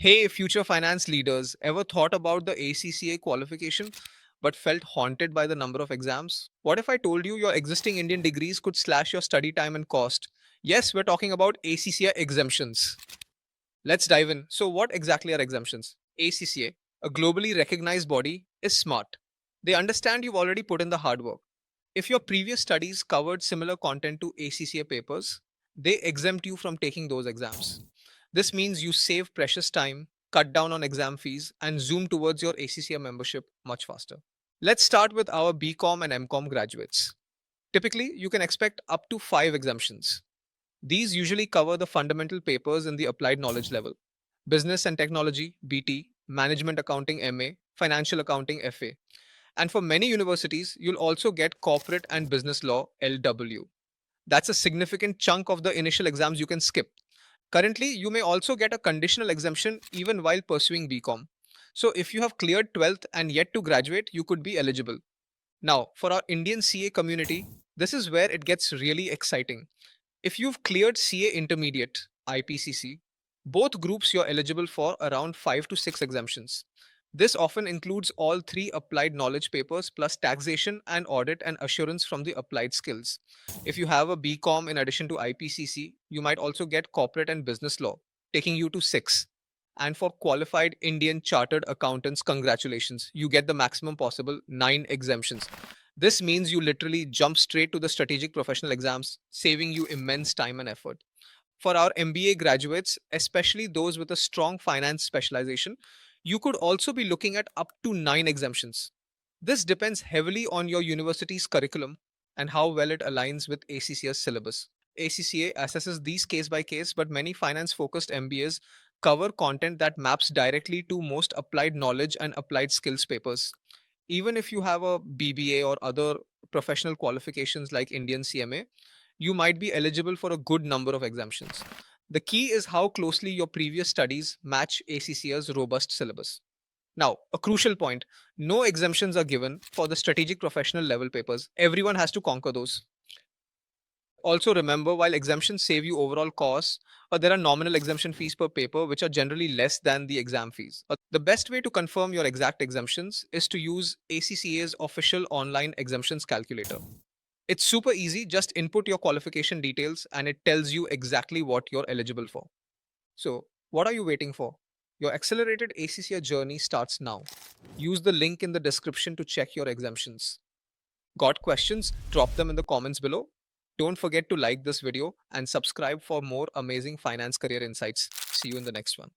Hey, future finance leaders, ever thought about the ACCA qualification but felt haunted by the number of exams? What if I told you your existing Indian degrees could slash your study time and cost? Yes, we're talking about ACCA exemptions. Let's dive in. So, what exactly are exemptions? ACCA, a globally recognized body, is smart. They understand you've already put in the hard work. If your previous studies covered similar content to ACCA papers, they exempt you from taking those exams. This means you save precious time, cut down on exam fees, and zoom towards your ACCA membership much faster. Let's start with our BCom and MCom graduates. Typically, you can expect up to 5 exemptions. These usually cover the fundamental papers in the applied knowledge level: business and technology, BT, management accounting, MA, financial accounting, FA. And for many universities, you'll also get corporate and business law, LW. That's a significant chunk of the initial exams you can skip. Currently, you may also get a conditional exemption even while pursuing BCom. So, if you have cleared 12th and yet to graduate, you could be eligible. Now, for our Indian CA community, this is where it gets really exciting. If you've cleared CA Intermediate, IPCC, both groups you're eligible for around 5 to 6 exemptions. This often includes all three applied knowledge papers plus taxation and audit and assurance from the applied skills. If you have a BCom in addition to IPCC, you might also get corporate and business law, taking you to 6. And for qualified Indian chartered accountants, congratulations, you get the maximum possible 9 exemptions. This means you literally jump straight to the strategic professional exams, saving you immense time and effort. For our MBA graduates, especially those with a strong finance specialization, you could also be looking at up to 9 exemptions. This depends heavily on your university's curriculum and how well it aligns with ACCA's syllabus. ACCA assesses these case by case, but many finance focused MBAs cover content that maps directly to most applied knowledge and applied skills papers. Even if you have a BBA or other professional qualifications like Indian CMA, you might be eligible for a good number of exemptions. The key is how closely your previous studies match ACCA's robust syllabus. Now, a crucial point: no exemptions are given for the strategic professional level papers. Everyone has to conquer those. Also, remember, while exemptions save you overall costs, there are nominal exemption fees per paper, which are generally less than the exam fees. The best way to confirm your exact exemptions is to use ACCA's official online exemptions calculator. It's super easy, just input your qualification details and it tells you exactly what you're eligible for. So, what are you waiting for? Your accelerated ACCA journey starts now. Use the link in the description to check your exemptions. Got questions? Drop them in the comments below. Don't forget to like this video and subscribe for more amazing finance career insights. See you in the next one.